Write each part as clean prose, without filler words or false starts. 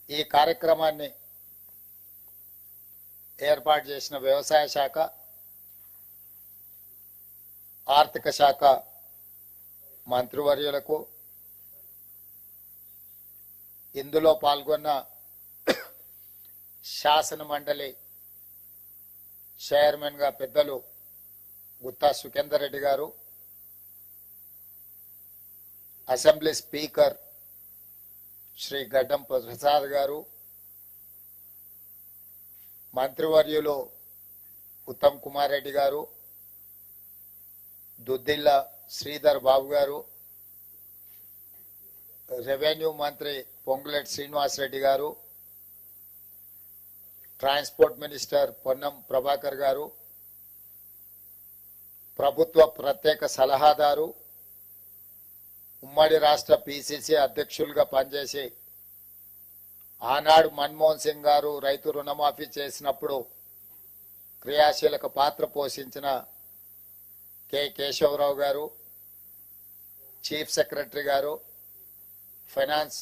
ఈ కార్యక్రమాన్ని ఏర్పాటు చేసిన వ్యవసాయ శాఖ, ఆర్థిక శాఖ మంత్రివర్యులకు, ఇందులో పాల్గొన్న శాసన మండలి చైర్మన్ గా పెద్దలు గుత్తా సుఖేందర్ రెడ్డి గారు, అసెంబ్లీ స్పీకర్ శ్రీ గడ్డం ప్రసాద్ గారు, మంత్రివర్యులు ఉత్తమ్ కుమార్ రెడ్డి గారు, దుద్దిల్ల శ్రీధర్ బాబు గారు, రెవెన్యూ మంత్రి పొంగులేటి శ్రీనివాస్ రెడ్డి గారు, ట్రాన్స్పోర్ట్ మినిస్టర్ పొన్నం ప్రభాకర్ గారు, ప్రభుత్వ ప్రత్యేక సలహాదారు, ఉమ్మడి రాష్ట్ర పిసిసి అధ్యక్షులుగా పనిచేసి ఆనాడు మన్మోహన్ సింగ్ గారు రైతు రుణమాఫీ చేసినప్పుడు క్రియాశీలక పాత్ర పోషించిన కె కేశవరావు గారు, చీఫ్ సెక్రటరీ గారు, ఫైనాన్స్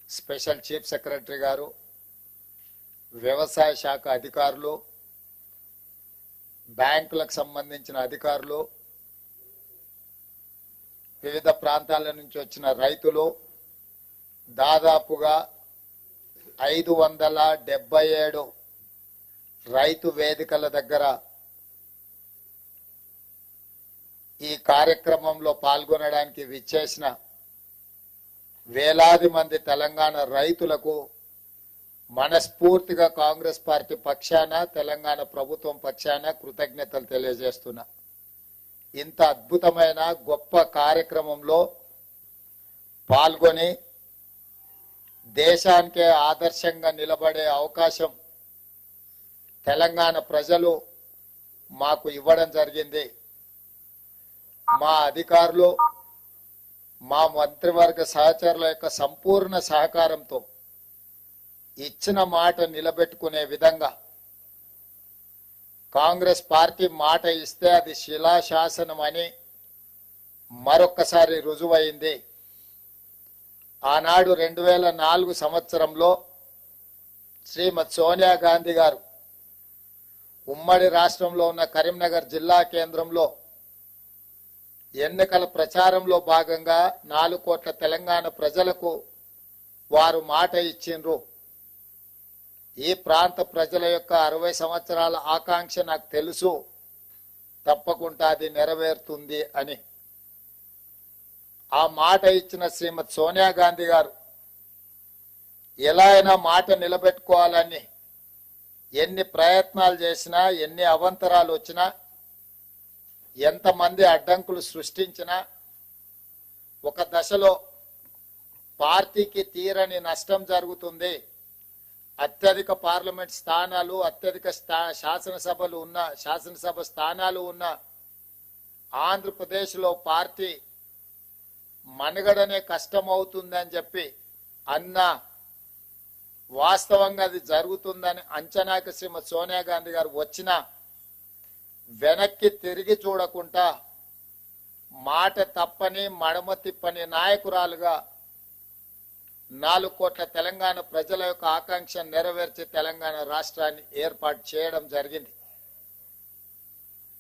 స్పెషల్ చీఫ్ సెక్రటరీ గారు, వ్యవసాయ శాఖ అధికారులు, బ్యాంకులకు సంబంధించిన అధికారులు, వివిధ ప్రాంతాల నుంచి వచ్చిన రైతులు, దాదాపుగా 577 రైతు వేదికల దగ్గర ఈ కార్యక్రమంలో పాల్గొనడానికి విచ్చేసిన వేలాది మంది తెలంగాణ రైతులకు మనస్ఫూర్తిగా కాంగ్రెస్ పార్టీ పక్షాన, తెలంగాణ ప్రభుత్వం పక్షాన కృతజ్ఞతలు తెలియజేస్తున్నా. ఇంత అద్భుతమైన గొప్ప కార్యక్రమంలో పాల్గొని దేశానికే ఆదర్శంగా నిలబడే అవకాశం తెలంగాణ ప్రజలు మాకు ఇవ్వడం జరిగింది. మా అధికారులు, మా మంత్రివర్గ సహచరుల యొక్క సంపూర్ణ సహకారంతో ఇచ్చిన మాట నిలబెట్టుకునే విధంగా కాంగ్రెస్ పార్టీ మాట ఇస్తే అది శిలాశాసనం అని మరొక్కసారి రుజువైంది. ఆనాడు 2004 సంవత్సరంలో శ్రీమతి సోనియా గాంధీ గారు ఉమ్మడి రాష్ట్రంలో ఉన్న కరీంనగర్ జిల్లా కేంద్రంలో ఎన్నికల ప్రచారంలో భాగంగా 4 కోట్ల తెలంగాణ ప్రజలకు వారు మాట ఇచ్చిండ్రు. ఈ ప్రాంత ప్రజల యొక్క 60 సంవత్సరాల ఆకాంక్ష నాకు తెలుసు, తప్పకుండా అది నెరవేరుతుంది అని. ఆ మాట ఇచ్చిన శ్రీమతి సోనియా గాంధీ గారు ఎలా అయినా మాట నిలబెట్టుకోవాలని ఎన్ని ప్రయత్నాలు చేసినా, ఎన్ని అవాంతరాలు వచ్చినా, ఎంతమంది అడ్డంకులు సృష్టించినా, ఒక దశలో పార్టీకి తీరని నష్టం జరుగుతుంది, అత్యధిక పార్లమెంట్ స్థానాలు, అత్యధిక శాసనసభ స్థానాలు ఉన్న ఆంధ్రప్రదేశ్లో పార్టీ మనుగడనే కష్టమవుతుందని చెప్పి అన్నా, వాస్తవంగా అది జరుగుతుందని అంచనాకి శ్రీమతి సోనియా గాంధీ గారు వచ్చినా వెనక్కి తిరిగి చూడకుండా మాట తప్పని మడమ తిప్పని నాయకురాలుగా 4 కోట్ల తెలంగాణ ప్రజల యొక్క ఆకాంక్ష నెరవేర్చి తెలంగాణ రాష్ట్రాన్ని ఏర్పాటు చేయడం జరిగింది.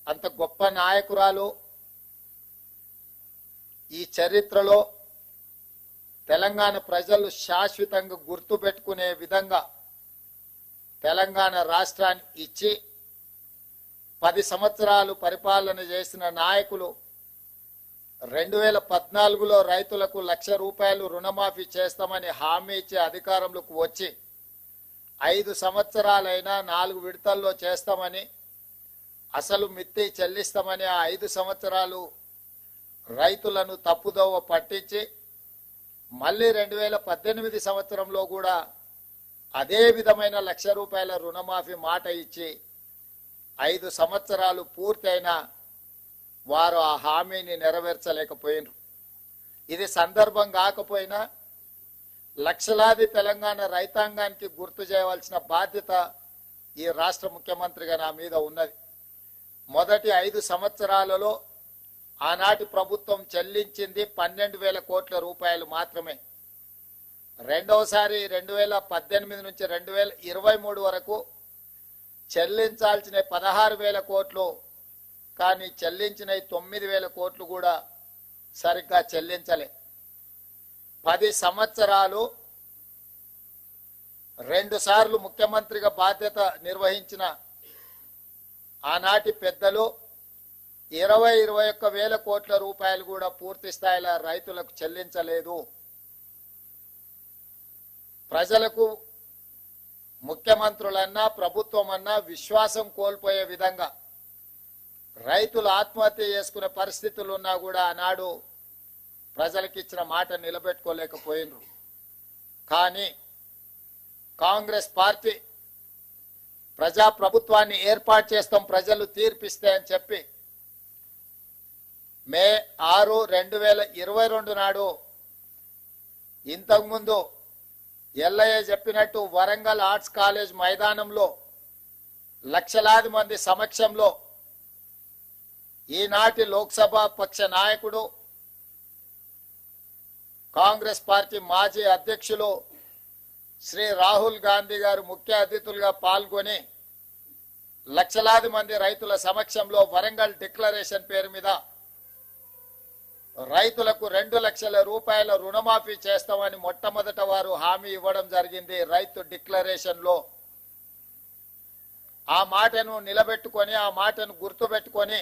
అంత గొప్ప నాయకురాలు ఈ చరిత్రలో తెలంగాణ ప్రజలు శాశ్వతంగా గుర్తు పెట్టుకునే విధంగా తెలంగాణ రాష్ట్రాన్ని ఇచ్చి 10 సంవత్సరాలు పరిపాలన చేసిన నాయకులు 2014లో రైతులకు ₹1,00,000 రుణమాఫీ చేస్తామని హామీ ఇచ్చి అధికారంలోకి వచ్చి 5 సంవత్సరాలైనా 4 విడతల్లో చేస్తామని, అసలు మిత్తి చెల్లిస్తామని ఆ 5 సంవత్సరాలు రైతులను తప్పుదోవ పట్టించి మళ్ళీ 2018 సంవత్సరంలో కూడా అదే విధమైన ₹1,00,000 రుణమాఫీ మాట ఇచ్చి 5 సంవత్సరాలు పూర్తయినా వారు ఆ హామీని నెరవేర్చలేకపోయినారు. ఇది సందర్భం కాకపోయినా లక్షలాది తెలంగాణ రైతాంగానికి గుర్తు చేయవలసిన బాధ్యత ఈ రాష్ట్ర ముఖ్యమంత్రిగా నా మీద ఉన్నది. మొదటి 5 సంవత్సరాలలో ఆనాటి ప్రభుత్వం చెల్లించింది 12,000 కోట్ల రూపాయలు మాత్రమే. రెండవసారి 2018 నుంచి 2023 వరకు చెల్లించాల్సిన 16,000 కోట్లు, కానీ చెల్లించిన 9,000 కోట్లు కూడా సరిగ్గా చెల్లించలే. 10 సంవత్సరాలు 2 సార్లు ముఖ్యమంత్రిగా బాధ్యత నిర్వహించిన ఆనాటి పెద్దలు 21,000 కోట్ల రూపాయలు కూడా పూర్తి స్థాయిలో రైతులకు చెల్లించలేదు. ప్రజలకు ముఖ్యమంత్రులన్నా ప్రభుత్వం అన్నా విశ్వాసం కోల్పోయే విధంగా రైతులు ఆత్మహత్య చేసుకునే పరిస్థితులు ఉన్నా కూడా ఆనాడు ప్రజలకు ఇచ్చిన మాట నిలబెట్టుకోలేకపోయినరు. కానీ కాంగ్రెస్ పార్టీ ప్రజా ప్రభుత్వాన్ని ఏర్పాటు చేస్తాం, ప్రజలు తీర్పిస్తే అని చెప్పి మే 6, 2022 నాడు ఇంతకుముందు ఎల్లయ్య చెప్పినట్టు వరంగల్ ఆర్ట్స్ కాలేజ్ మైదానంలో లక్షలాది మంది సమక్షంలో ఈనాటి లోక్సభ పక్ష నాయకుడు కాంగ్రెస్ పార్టీ మాజీ అధ్యక్షులు శ్రీ రాహుల్ గాంధీ గారు ముఖ్య అతిథులుగా పాల్గొని లక్షలాది మంది రైతుల సమక్షంలో వరంగల్ డిక్లరేషన్ పేరు మీద రైతులకు 2 లక్షల రూపాయల రుణమాఫీ చేస్తామని మొట్టమొదట వారు హామీ ఇవ్వడం జరిగింది. రైతు డిక్లరేషన్ లో ఆ మాటను నిలబెట్టుకొని, ఆ మాటను గుర్తుపెట్టుకొని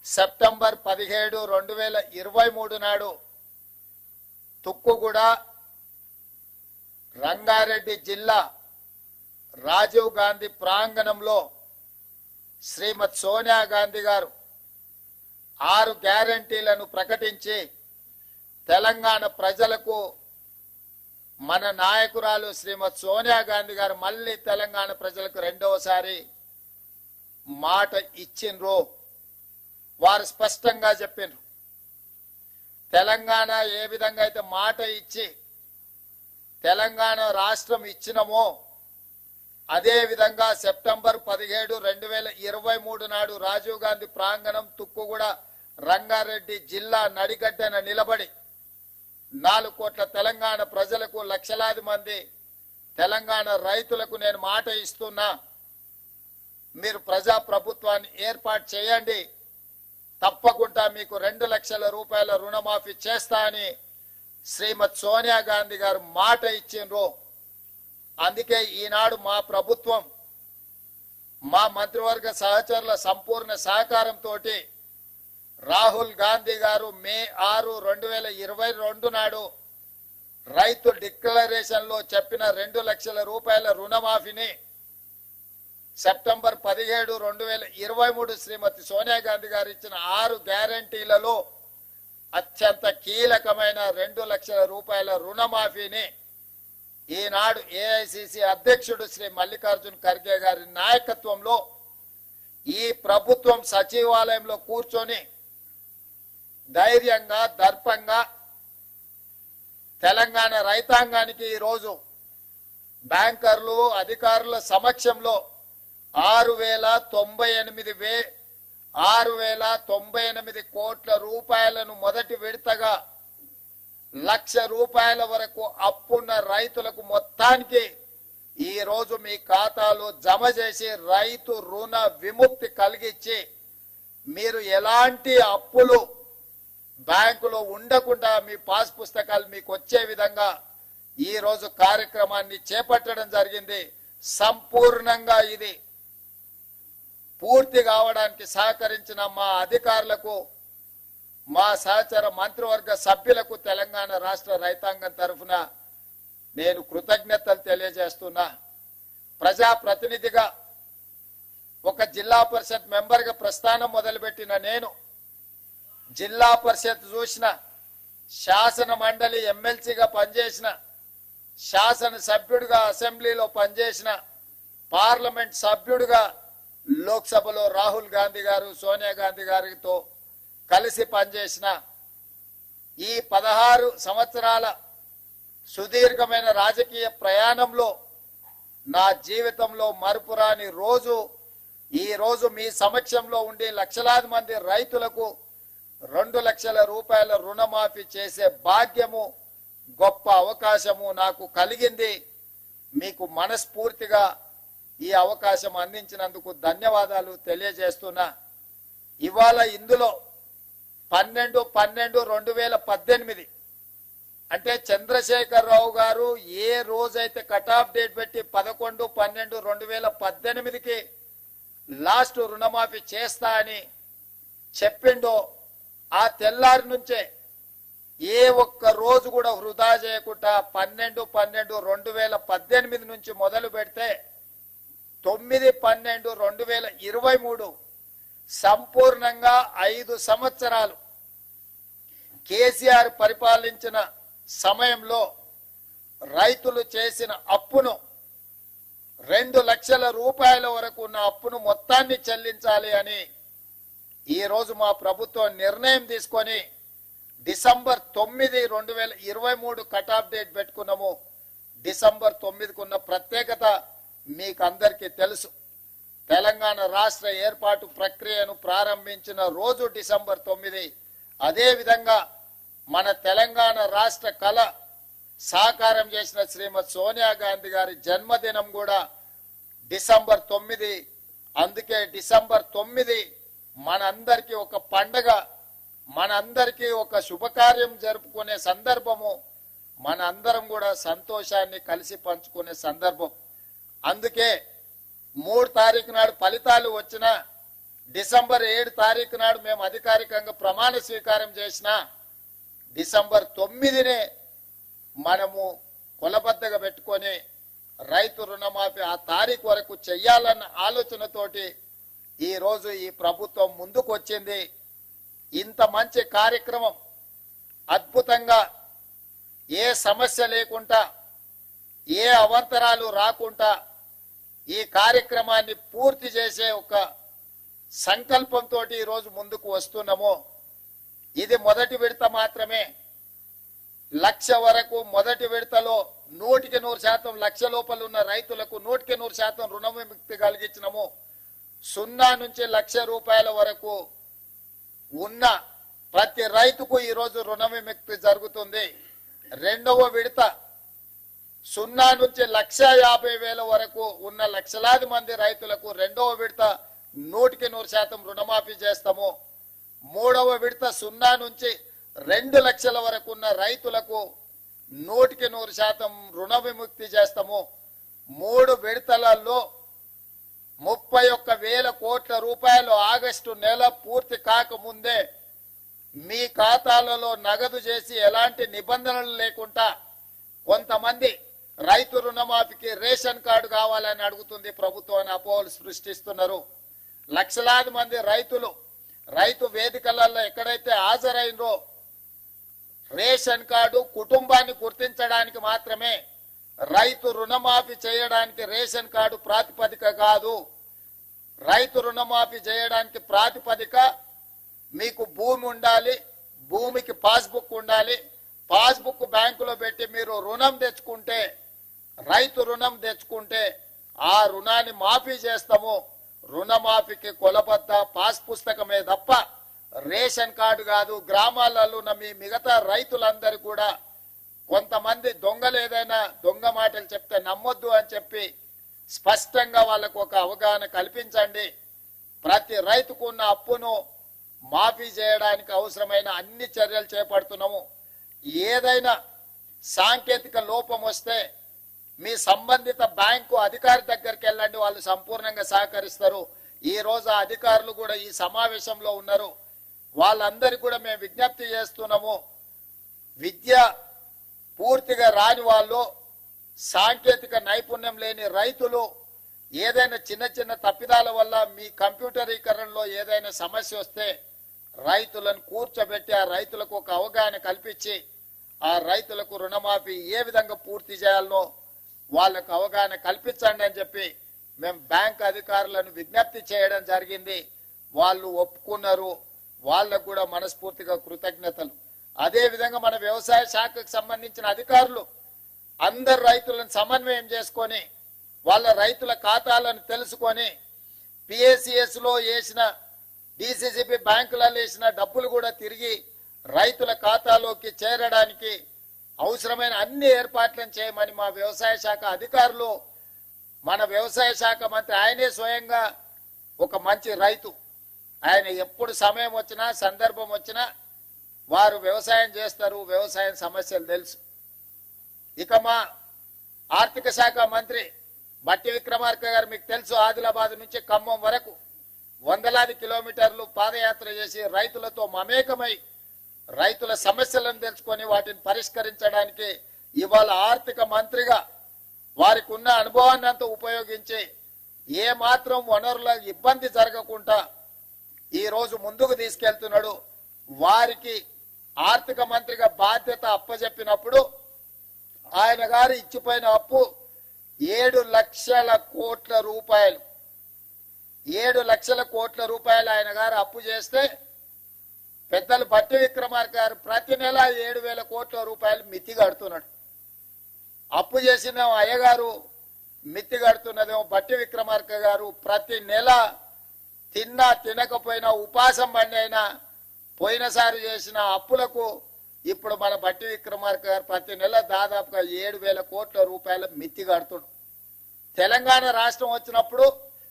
సెప్టెంబర్ 17, 2023 నాడు తుక్కుగూడ రంగారెడ్డి జిల్లా రాజీవ్ గాంధీ ప్రాంగణంలో శ్రీమతి సోనియా గాంధీ గారు 6 గ్యారంటీలను ప్రకటించి తెలంగాణ ప్రజలకు మన నాయకురాలు శ్రీమతి సోనియా గాంధీ గారు మళ్ళీ తెలంగాణ ప్రజలకు రెండవసారి మాట ఇచ్చిండ్రు. వారు స్పష్టంగా చెప్పిండ్రు, తెలంగాణ ఏ విధంగా అయితే మాట ఇచ్చి తెలంగాణ రాష్ట్రం ఇచ్చినమో అదే విధంగా సెప్టెంబర్ 17, 2023 నాడు రాజీవ్ గాంధీ ప్రాంగణం తుక్కుగూడ రంగారెడ్డి జిల్లా నడిగడ్డన నిలబడి 4 కోట్ల తెలంగాణ ప్రజలకు, లక్షలాది మంది తెలంగాణ రైతులకు నేను మాట ఇస్తున్నా, మీరు ప్రజా ప్రభుత్వాన్ని ఏర్పాటు చేయండి, తప్పకుండా మీకు 2 లక్షల రూపాయల రుణమాఫీ చేస్తా అని శ్రీమతి సోనియా గాంధీ గారు మాట ఇచ్చిండ్రు. అందుకే ఈనాడు మా ప్రభుత్వం, మా మంత్రివర్గ సహచరుల సంపూర్ణ సహకారంతో రాహుల్ గాంధీ గారు మే 6, 2022 నాడు రైతు డిక్లరేషన్ లో చెప్పిన 2 లక్షల రూపాయల రుణమాఫీని సెప్టెంబర్ 17, 2023 శ్రీమతి సోనియా గాంధీ గారు ఇచ్చిన 6 గ్యారంటీలలో అత్యంత కీలకమైన 2 లక్షల రూపాయల రుణమాఫీని ఈనాడు ఏఐసిసి అధ్యక్షుడు శ్రీ మల్లికార్జున్ ఖర్గే గారి నాయకత్వంలో ఈ ప్రభుత్వం సచివాలయంలో కూర్చొని ధైర్యంగా, దర్పంగా తెలంగాణ రైతాంగానికి ఈరోజు బ్యాంకర్లు, అధికారుల సమక్షంలో 6,098 కోట్ల రూపాయలను మొదటి విడతగా 1,00,000 రూపాయల వరకు అప్పున్న రైతులకు మొత్తానికి ఈ రోజు మీ ఖాతాలో జమ చేసి రైతు రుణ విముక్తి కలిగించి మీరు ఎలాంటి అప్పులు బ్యాంకులో ఉండకుండా మీ పాస్ పుస్తకాలు మీకు వచ్చే విధంగా ఈ రోజు కార్యక్రమాన్ని చేపట్టడం జరిగింది. సంపూర్ణంగా ఇది పూర్తి కావడానికి సహకరించిన మా అధికారులకు, మా సహచర మంత్రివర్గ సభ్యులకు తెలంగాణ రాష్ట్ర రైతాంగం తరఫున నేను కృతజ్ఞతలు తెలియజేస్తున్నా. ప్రజాప్రతినిధిగా ఒక జిల్లా పరిషత్ మెంబర్గా ప్రస్థానం మొదలుపెట్టిన నేను జిల్లా పరిషత్ చూసిన, శాసన మండలి ఎమ్మెల్సీగా పనిచేసిన, శాసన సభ్యుడిగా అసెంబ్లీలో పనిచేసిన, పార్లమెంట్ సభ్యుడిగా లోక్సభలో రాహుల్ గాంధీ గారు, సోనియా గాంధీ గారితో కలిసి పనిచేసిన ఈ 16 సంవత్సరాల సుదీర్ఘమైన రాజకీయ ప్రయాణంలో నా జీవితంలో మరుపురాని రోజు ఈ రోజు మీ సమక్షంలో ఉండి లక్షలాది మంది రైతులకు 2 లక్షల రూపాయల రుణమాఫీ చేసే భాగ్యము గొప్ప అవకాశము నాకు కలిగింది. మీకు మనస్ఫూర్తిగా ఈ అవకాశం అందించినందుకు ధన్యవాదాలు తెలియజేస్తున్నా. ఇవాళ ఇందులో 12/12/2018 అంటే చంద్రశేఖరరావు గారు ఏ రోజైతే కట్ ఆఫ్ డేట్ పెట్టి 11/12/2018కి లాస్ట్ రుణమాఫీ చేస్తా అని చెప్పిండో ఆ తెల్లారి నుంచే ఏ ఒక్క రోజు కూడా వృధా చేయకుండా 12/12/2018 నుంచి మొదలు పెడితే 9/12/2023 సంపూర్ణంగా 5 సంవత్సరాలు కేసీఆర్ పరిపాలించిన సమయంలో రైతులు చేసిన అప్పును 2 లక్షల రూపాయల వరకు ఉన్న అప్పును మొత్తాన్ని చెల్లించాలి అని ఈ రోజు మా ప్రభుత్వం నిర్ణయం తీసుకొని డిసెంబర్ 9, 2023 కట్ ఆఫ్ డేట్ పెట్టుకున్నాము. డిసెంబర్ 9కు ఉన్న ప్రత్యేకత మీకు అందరికీ తెలుసు. తెలంగాణ రాష్ట్ర ఏర్పాటు ప్రక్రియను ప్రారంభించిన రోజు డిసెంబర్ 9. అదే విధంగా మన తెలంగాణ రాష్ట్ర కళ సాకారం చేసిన శ్రీమతి సోనియా గాంధీ గారి జన్మదినం కూడా డిసెంబర్ 9. అందుకే డిసెంబర్ 9 మనందరికీ ఒక పండగ, మనందరికీ ఒక శుభకార్యం జరుపుకునే సందర్భము, మనందరం కూడా సంతోషాన్ని కలిసి పంచుకునే సందర్భం. అందుకే 3 తారీఖు నాడు ఫలితాలు వచ్చిన డిసెంబర్ 7 తారీఖు నాడు మేము అధికారికంగా ప్రమాణ స్వీకారం చేసిన డిసెంబర్ 9నే మనము కొలబద్దగా పెట్టుకొని రైతు రుణమాఫీ ఆ తారీఖు వరకు చెయ్యాలన్న ఆలోచనతోటి ఈ రోజు ఈ ప్రభుత్వం ముందుకు వచ్చింది. ఇంత మంచి కార్యక్రమం అద్భుతంగా ఏ సమస్య లేకుండా ఏ అవాంతరాలు రాకుండా ఈ కార్యక్రమాన్ని పూర్తి చేసే ఒక సంకల్పంతో ఈ రోజు ముందుకు వస్తున్నాము. ఇది మొదటి విడత మాత్రమే. 1,00,000 వరకు మొదటి విడతలో 100% లక్ష లోపల ఉన్న రైతులకు 100% రుణ విముక్తి కలిగించినము. 0 నుంచి 1,00,000 రూపాయల వరకు ఉన్న ప్రతి రైతుకు ఈ రోజు రుణ విముక్తి జరుగుతుంది. రెండవ విడత 0 నుంచి 1,50,000 వరకు ఉన్న లక్షలాది మంది రైతులకు రెండవ విడత 100% రుణమాఫీ చేస్తాము. మూడవ విడత 0 నుంచి 2 లక్షల వరకు ఉన్న రైతులకు 100% రుణ విముక్తి చేస్తాము. 3 విడతలలో 31,000 కోట్ల రూపాయలు ఆగస్టు నెల పూర్తి కాకముందే మీ ఖాతాలలో నగదు చేసి ఎలాంటి నిబంధనలు లేకుండా కొంతమంది రైతు రుణమాఫీకి రేషన్ కార్డు కావాలని అడుగుతుంది ప్రభుత్వాన్ని అపోహలు సృష్టిస్తున్నారు. లక్షలాది మంది రైతులు రైతు వేదికలలో ఎక్కడైతే హాజరైనరో రేషన్ కార్డు కుటుంబాన్ని గుర్తించడానికి మాత్రమే, రైతు రుణమాఫీ చేయడానికి రేషన్ కార్డు ప్రాతిపదిక కాదు. రైతు రుణమాఫీ చేయడానికి ప్రాతిపదిక మీకు భూమి ఉండాలి, భూమికి పాస్బుక్ ఉండాలి. పాస్బుక్ బ్యాంకులో పెట్టి మీరు రుణం తెచ్చుకుంటే, రైతు రుణం తెచ్చుకుంటే ఆ రుణాన్ని మాఫీ చేస్తాము. రుణమాఫీకి కొలబద్ద పాస్ పుస్తకమే తప్ప రేషన్ కార్డు కాదు. గ్రామాలలో ఉన్న మీ మిగతా రైతులందరూ కూడా కొంతమంది దొంగలు ఏదైనా దొంగ మాటలు చెప్తే నమ్మొద్దు అని చెప్పి స్పష్టంగా వాళ్ళకు ఒక అవగాహన కల్పించండి. ప్రతి రైతుకు ఉన్న అప్పును మాఫీ చేయడానికి అవసరమైన అన్ని చర్యలు చేపడుతున్నాము. ఏదైనా సాంకేతిక లోపం వస్తే మీ సంబంధిత బ్యాంకు అధికారి దగ్గరికి వెళ్ళండి, వాళ్ళు సంపూర్ణంగా సహకరిస్తారు. ఈ రోజు ఆ అధికారులు కూడా ఈ సమావేశంలో ఉన్నారు. వాళ్ళందరికీ కూడా మేము విజ్ఞప్తి చేస్తున్నాము. విద్య పూర్తిగా రాని వాళ్ళు, సాంకేతిక నైపుణ్యం లేని రైతులు ఏదైనా చిన్న చిన్న తప్పిదాల వల్ల మీ కంప్యూటరీకరణలో ఏదైనా సమస్య వస్తే రైతులను కూర్చోబెట్టి ఆ రైతులకు ఒక అవగాహన కల్పించి ఆ రైతులకు రుణమాఫీ ఏ విధంగా పూర్తి చేయాలనో వాళ్ళకు అవగాహన కల్పించండి అని చెప్పి మేము బ్యాంక్ అధికారులను విజ్ఞప్తి చేయడం జరిగింది. వాళ్ళు ఒప్పుకున్నారు. వాళ్ళకు కూడా మనస్ఫూర్తిగా కృతజ్ఞతలు. అదే విధంగా మన వ్యవసాయ శాఖకు సంబంధించిన అధికారులు అందరు రైతులను సమన్వయం చేసుకొని వాళ్ళ రైతుల ఖాతాలను తెలుసుకొని పిఎస్సిఎస్ లో వేసిన డిసిసిబి బ్యాంకులలో వేసిన డబ్బులు కూడా తిరిగి రైతుల ఖాతాలోకి చేరడానికి అవసరమైన అన్ని ఏర్పాట్లను చేయమని మా వ్యవసాయ శాఖ అధికారులు, మన వ్యవసాయ శాఖ మంత్రి ఆయనే స్వయంగా ఒక మంచి రైతు, ఆయన ఎప్పుడు సమయం వచ్చినా సందర్భం వచ్చినా వారు వ్యవసాయం చేస్తారు, వ్యవసాయం సమస్యలు తెలుసు. ఇక మా ఆర్థిక శాఖ మంత్రి బట్టి విక్రమార్క గారు మీకు తెలుసు, ఆదిలాబాద్ నుంచి ఖమ్మం వరకు వందలాది కిలోమీటర్లు పాదయాత్ర చేసి రైతులతో మమేకమై రైతుల సమస్యలను తెలుసుకొని వాటిని పరిష్కరించడానికి ఇవాళ ఆర్థిక మంత్రిగా వారికి ఉన్న అనుభవాన్ని అంతా ఉపయోగించి ఏ మాత్రం వనరుల ఇబ్బంది జరగకుండా ఈ రోజు ముందుకు తీసుకెళ్తున్నాడు. వారికి ఆర్థిక మంత్రిగా బాధ్యత అప్పజెప్పినప్పుడు ఆయన గారు ఇచ్చిపోయిన అప్పు 7 లక్షల కోట్ల రూపాయలు. 7 లక్షల కోట్ల రూపాయలు ఆయన గారు అప్పు చేస్తే పెద్దలు బట్టి విక్రమార్క గారు ప్రతి నెల 7,000 కోట్ల రూపాయలు మిత్తి కడుతున్నాడు. అప్పు చేసిన అయ్యగారు మిత్తి కడుతున్నదేమో బట్టి విక్రమార్క గారు ప్రతి నెల తిన్నా తినకపోయినా ఉపాసం బండి అయినా పోయినసారి చేసిన అప్పులకు ఇప్పుడు మన బట్టి విక్రమార్క గారు ప్రతి నెల దాదాపుగా 7,000 కోట్ల రూపాయల మిత్తి కడుతున్నాడు. తెలంగాణ రాష్ట్రం వచ్చినప్పుడు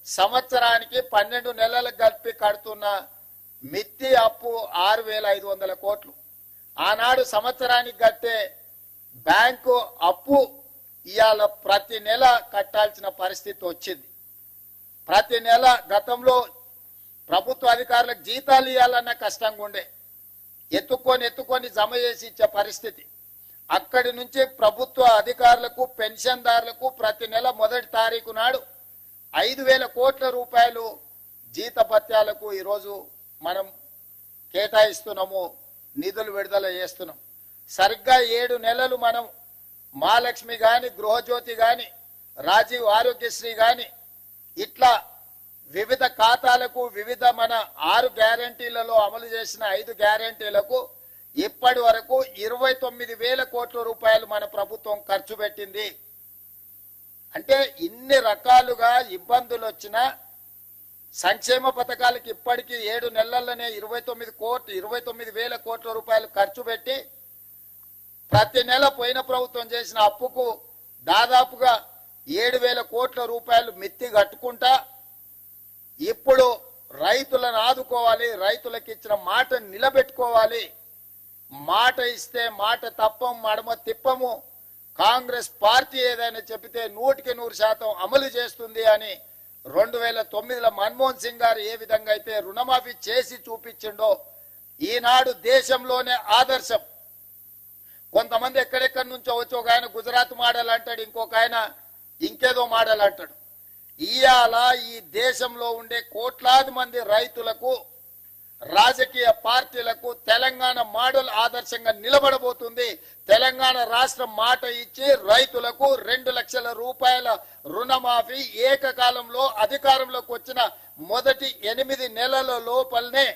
సంవత్సరానికి 12 నెలలకు కలిపి కడుతున్న మిత్తి అప్పు 6,500 కోట్లు. ఆనాడు సంవత్సరానికి కట్టే బ్యాంకు అప్పు ఇవాళ ప్రతి నెల కట్టాల్సిన పరిస్థితి వచ్చింది. ప్రతి నెల గతంలో ప్రభుత్వ అధికారులకు జీతాలు ఇవ్వాలన్న కష్టంగా ఉండే, ఎత్తుకొని జమ చేసి ఇచ్చే పరిస్థితి. అక్కడి నుంచి ప్రభుత్వ అధికారులకు పెన్షన్దారులకు ప్రతి నెల 1వ తారీఖు నాడు 5,000 కోట్ల రూపాయలు జీతభత్యాలకు ఈరోజు మనం కేటాయిస్తున్నాము, నిధులు విడుదల చేస్తున్నాం. సరిగ్గా 7 నెలలు మనం మహాలక్ష్మి గాని, గృహజ్యోతి గాని, రాజీవ్ ఆరోగ్యశ్రీ గాని ఇట్లా వివిధ ఖాతాలకు వివిధ మన 6 గ్యారంటీలలో అమలు చేసిన 5 గ్యారంటీలకు ఇప్పటి వరకు 29,000 కోట్ల రూపాయలు మన ప్రభుత్వం ఖర్చు పెట్టింది. అంటే ఇన్ని రకాలుగా ఇబ్బందులు వచ్చినా సంక్షేమ పథకాలకు ఇప్పటికీ 7 నెలల్లోనే 29,000 కోట్ల రూపాయలు ఖర్చు పెట్టి ప్రతి నెల పోయిన ప్రభుత్వం చేసిన అప్పుకు దాదాపుగా 7,000 కోట్ల రూపాయలు మిత్తి కట్టుకుంటా ఇప్పుడు రైతులను ఆదుకోవాలి, రైతులకు ఇచ్చిన మాట నిలబెట్టుకోవాలి. మాట ఇస్తే మాట తప్పం, మడమ తిప్పము. కాంగ్రెస్ పార్టీ ఏదైనా చెబితే 100% అమలు చేస్తుంది అని 2009లో మన్మోహన్ సింగ్ గారు ఏ విధంగా అయితే రుణమాఫీ చేసి చూపించిండో ఈనాడు దేశంలోనే ఆదర్శం. కొంతమంది ఎక్కడెక్కడి నుంచో వచ్చి ఒక ఆయన గుజరాత్ మోడల్ అంటాడు, ఇంకొక ఆయన ఇంకేదో మోడల్ అంటాడు. ఇవాళ ఈ దేశంలో ఉండే కోట్లాది మంది రైతులకు, రాజకీయ పార్టీలకు తెలంగాణ మోడల్ ఆదర్శంగా నిలబడబోతుంది. తెలంగాణ రాష్ట్రం మాట ఇచ్చి రైతులకు 2 లక్షల రూపాయల రుణమాఫీ ఏకకాలంలో అధికారంలోకి వచ్చిన మొదటి 8 నెలల లోపలనే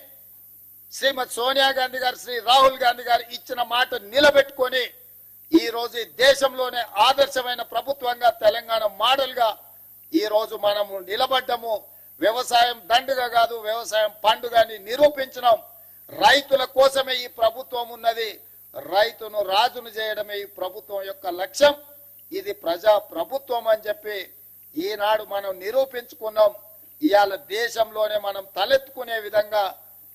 శ్రీమతి సోనియా గాంధీ గారు, శ్రీ రాహుల్ గాంధీ గారు ఇచ్చిన మాట నిలబెట్టుకొని ఈ రోజు దేశంలోనే ఆదర్శమైన ప్రభుత్వంగా తెలంగాణ మోడల్ గా ఈ రోజు మనము నిలబడ్డము. వ్యవసాయం దండుగ కాదు, వ్యవసాయం పండుగని నిరూపించినాం. రైతుల కోసమే ఈ ప్రభుత్వం ఉన్నది, రైతును రాజును చేయడమే ఈ ప్రభుత్వం యొక్క లక్ష్యం. ఇది ప్రజా ప్రభుత్వం అని చెప్పి ఈనాడు మనం నిరూపించుకున్నాం. ఇవాళ దేశంలోనే మనం తలెత్తుకునే విధంగా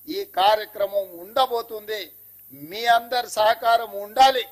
ఈ కార్యక్రమం ఉండబోతుంది. మీ అందరి సహకారం ఉండాలి.